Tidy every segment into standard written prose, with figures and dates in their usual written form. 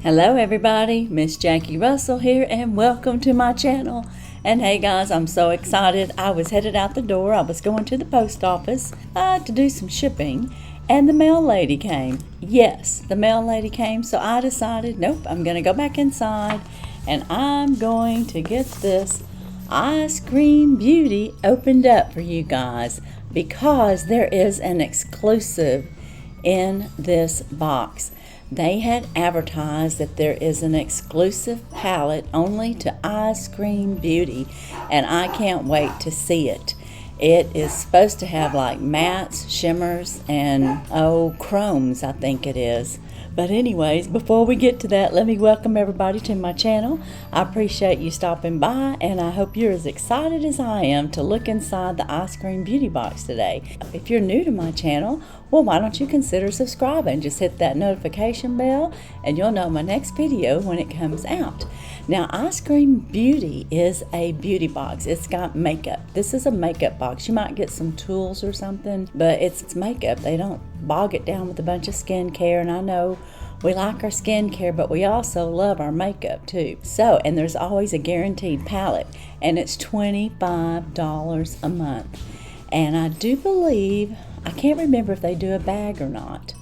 Hello everybody, Miss Jackie Russell here and welcome to my channel. And hey guys, I'm so excited. I was headed out the door. I was going to the post office to do some shipping and the mail lady came. Yes, the mail lady came, so I decided, nope, I'm going to go back inside and I'm going to get this Eyescream Beauty opened up for you guys because there is an exclusive in this box. They had advertised that there is an exclusive palette only to Eyescream Beauty, and I can't wait to see it. It is supposed to have like mattes, shimmers, and chromes, I think it is. But anyways, before we get to that, let me welcome everybody to my channel. I appreciate you stopping by, and I hope you're as excited as I am to look inside the Eyescream Beauty box today. If you're new to my channel, well, why don't you consider subscribing? Just hit that notification bell, and you'll know my next video when it comes out. Now, Eyescream Beauty is a beauty box. It's got makeup. This is a makeup box. You might get some tools or something, but it's makeup. They don't bog it down with a bunch of skincare, and I know we like our skincare, but we also love our makeup too. So, and there's always a guaranteed palette, and it's $25 a month. And I do believe, I can't remember if they do a bag or not,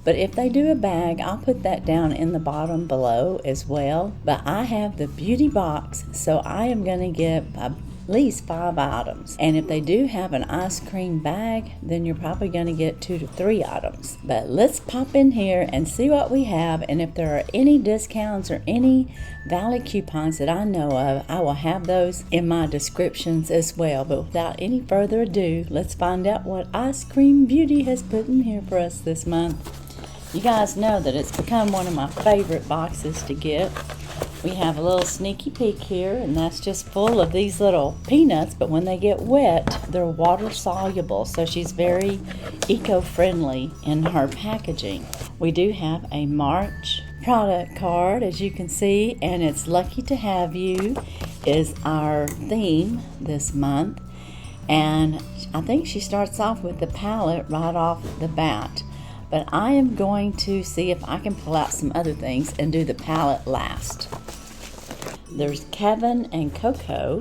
but if they do a bag, I'll put that down in the bottom below as well. But I have the beauty box, so I am going to get at least 5 items. And if they do have an ice cream bag, then you're probably going to get 2 to 3 items. But let's pop in here and see what we have. And if there are any discounts or any valid coupons that I know of, I will have those in my descriptions as well. But without any further ado, let's find out what Eyescream Beauty has put in here for us this month. You guys know that it's become one of my favorite boxes to get. We have a little sneaky peek here, and that's just full of these little peanuts, but when they get wet, they're water soluble, so she's very eco-friendly in her packaging. We do have a March product card, as you can see, and it's Lucky to Have You is our theme this month. And I think she starts off with the palette right off the bat. But I am going to see if I can pull out some other things and do the palette last. There's Kevin and Coco.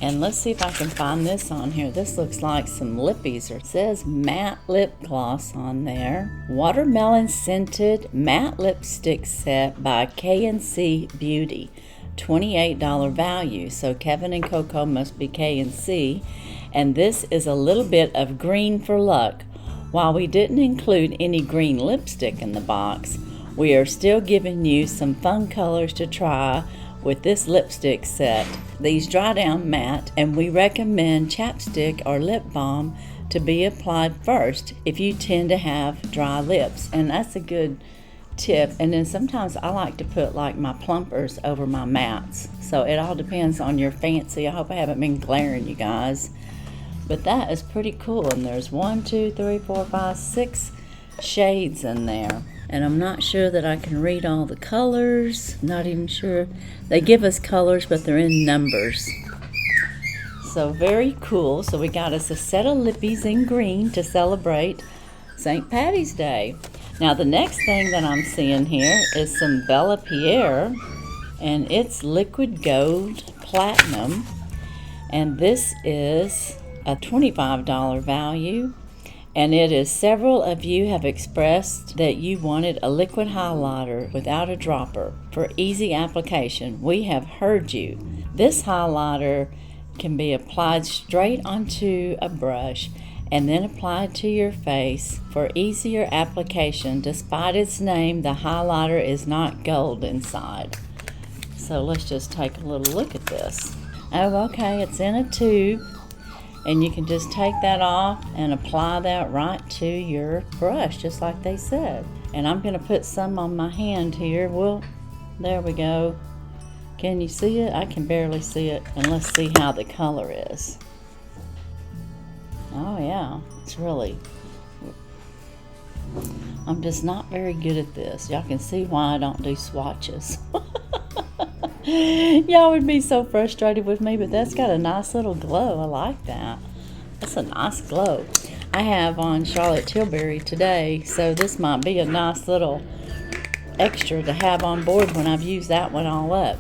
And let's see if I can find this on here. This looks like some lippies. It says matte lip gloss on there. Watermelon scented matte lipstick set by K&C Beauty. $28 value. So Kevin and Coco must be K&C. And this is a little bit of green for luck. While we didn't include any green lipstick in the box, we are still giving you some fun colors to try with this lipstick set. These dry down matte, and we recommend chapstick or lip balm to be applied first if you tend to have dry lips, and that's a good tip. And then sometimes I like to put like my plumpers over my mattes, so it all depends on your fancy. I hope I haven't been glaring you guys. But that is pretty cool, and there's 1, 2, 3, 4, 5, 6 shades in there. And I'm not sure that I can read all the colors. Not even sure. They give us colors, but they're in numbers. So very cool. So we got us a set of lippies in green to celebrate St. Patty's Day. Now the next thing that I'm seeing here is some Bella Pierre, and it's liquid gold platinum. And this is a $25 value, and it is several of you have expressed that you wanted a liquid highlighter without a dropper for easy application. We have heard you. This highlighter can be applied straight onto a brush and then applied to your face for easier application. Despite its name, the highlighter is not gold inside. So let's just take a little look at this. Oh, okay, it's in a tube. And you can just take that off and apply that right to your brush, just like they said. And I'm going to put some on my hand here. Well, there we go. Can you see it? I can barely see it. And let's see how the color is. Oh yeah, it's really... I'm just not very good at this. Y'all can see why I don't do swatches. Y'all would be so frustrated with me, but that's got a nice little glow. I like that. That's a nice glow. I have on Charlotte Tilbury today, so this might be a nice little extra to have on board when I've used that one all up.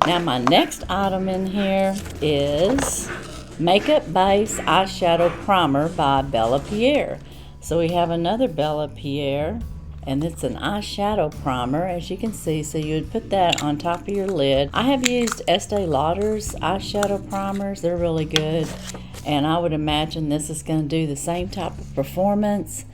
Now my next item in here is Makeup Base Eyeshadow Primer by Bella Pierre. So we have another Bella Pierre, and it's an eyeshadow primer, as you can see. So you would put that on top of your lid. I have used Estee Lauder's eyeshadow primers. They're really good, and I would imagine this is going to do the same type of performance.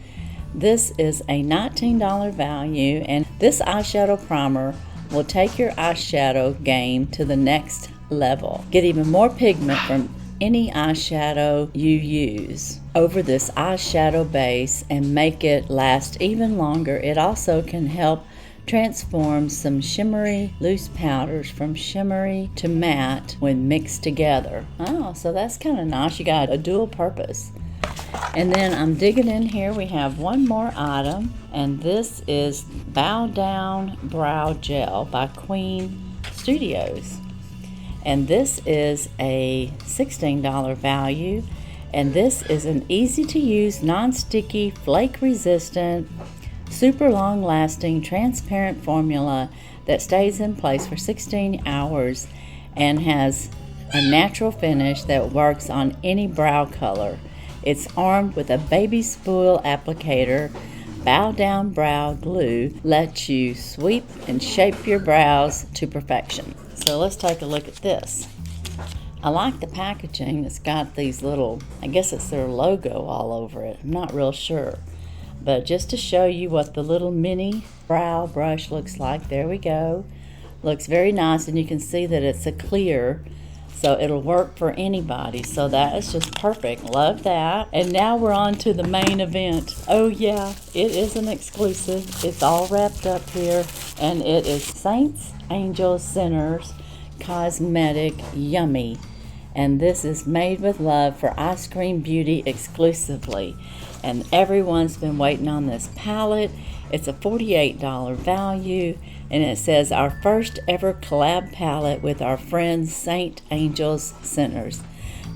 This is a $19 value, and this eyeshadow primer will take your eyeshadow game to the next level. Get even more pigment from any eyeshadow you use over this eyeshadow base and make it last even longer. It also can help transform some shimmery loose powders from shimmery to matte when mixed together. Oh, so that's kind of nice. You got a dual purpose. And then I'm digging in here. We have one more item, and this is Bow Down Brow Gel by Queen Studios. And this is a $16 value, and this is an easy to use, non-sticky, flake resistant, super long lasting, transparent formula that stays in place for 16 hours and has a natural finish that works on any brow color. It's armed with a baby spool applicator. Bow Down Brow Glue lets you sweep and shape your brows to perfection. So let's take a look at this. I like the packaging. It's got these little, I guess it's their logo all over it. I'm not real sure. But just to show you what the little mini brow brush looks like, there we go. Looks very nice, and you can see that it's a clear, so it'll work for anybody. So that is just perfect. Love that. And now we're on to the main event. Oh yeah, it is an exclusive. It's all wrapped up here, and it is Saints, Angels, Sinners Cosmetic Yummy. And this is made with love for Eyescream Beauty exclusively. And everyone's been waiting on this palette. It's a $48 value, and it says our first ever collab palette with our friends Saint Angels Sinners.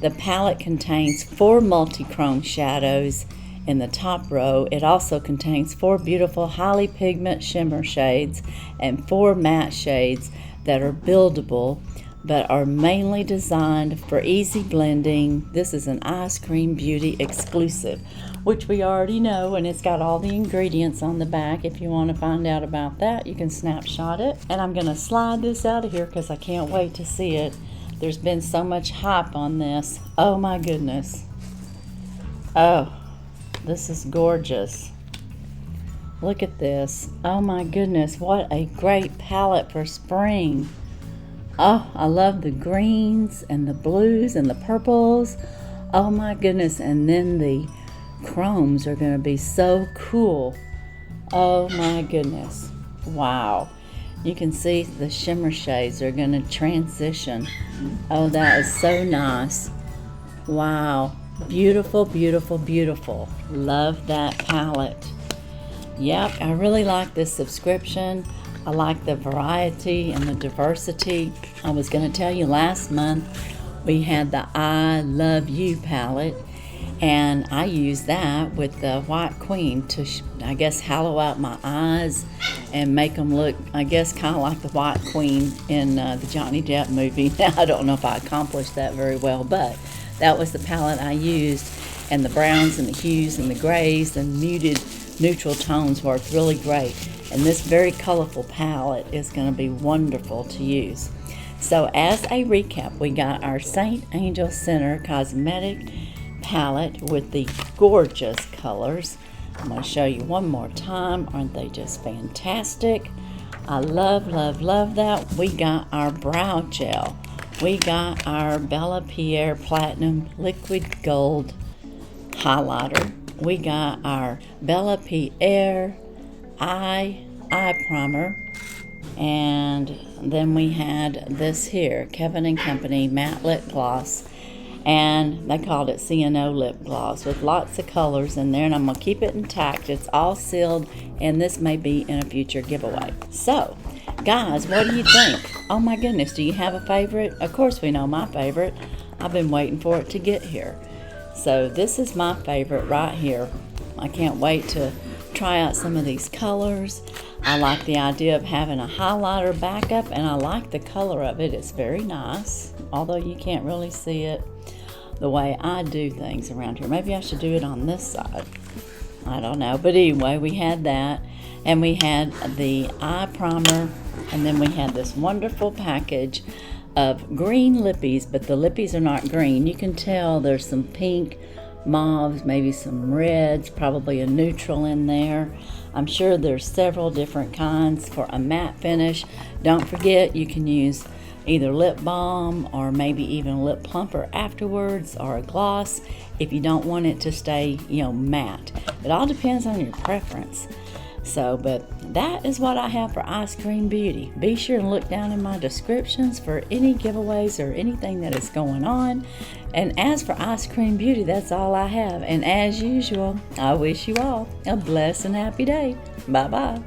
The palette contains 4 multi-chrome shadows in the top row. It also contains 4 beautiful highly pigment shimmer shades and 4 matte shades that are buildable but are mainly designed for easy blending. This is an Eyescream Beauty exclusive, which we already know, and it's got all the ingredients on the back. If you want to find out about that, you can snapshot it. And I'm going to slide this out of here because I can't wait to see it. There's been so much hype on this. Oh my goodness. Oh, this is gorgeous. Look at this. Oh my goodness, what a great palette for spring. Oh, I love the greens and the blues and the purples. Oh my goodness, and then the chromes are going to be so cool. Oh my goodness. Wow. You can see the shimmer shades are going to transition. Oh, that is so nice. Wow. Beautiful, beautiful, beautiful. Love that palette. Yep, I really like this subscription. I like the variety and the diversity. I was going to tell you last month we had the I Love You palette, and I used that with the White Queen to, I guess, hollow out my eyes and make them look, I guess, kind of like the White Queen in the Johnny Depp movie. Now, I don't know if I accomplished that very well, but that was the palette I used, and the browns and the hues and the grays and muted neutral tones worked really great. And this very colorful palette is going to be wonderful to use. So as a recap, we got our Saint Angel Center Cosmetic palette with the gorgeous colors. I'm going to show you one more time. Aren't they just fantastic? I love, love, love that. We got our brow gel. We got our Bella Pierre Platinum Liquid Gold highlighter. We got our Bella Pierre eye primer, and then we had this here Kevin and Company matte lip gloss, and they called it CNO lip gloss with lots of colors in there, and I'm gonna keep it intact. It's all sealed, and this may be in a future giveaway. So guys, what do you think? Oh my goodness, do you have a favorite? Of course we know my favorite. I've been waiting for it to get here. So this is my favorite right here. I can't wait to try out some of these colors. I like the idea of having a highlighter backup, and I like the color of it. It's very nice, although you can't really see it the way I do things around here. Maybe I should do it on this side. I don't know. But anyway, we had that, and we had the eye primer, and then we had this wonderful package of green lippies, but the lippies are not green. You can tell there's some pink, mauves, maybe some reds, probably a neutral in there. I'm sure there's several different kinds for a matte finish. Don't forget, you can use either lip balm or maybe even a lip plumper afterwards, or a gloss if you don't want it to stay, matte. It all depends on your preference. So, but that is what I have for Eyescream Beauty. Be sure and look down in my descriptions for any giveaways or anything that is going on. And as for Eyescream Beauty, that's all I have. And as usual, I wish you all a blessed and happy day. Bye-bye.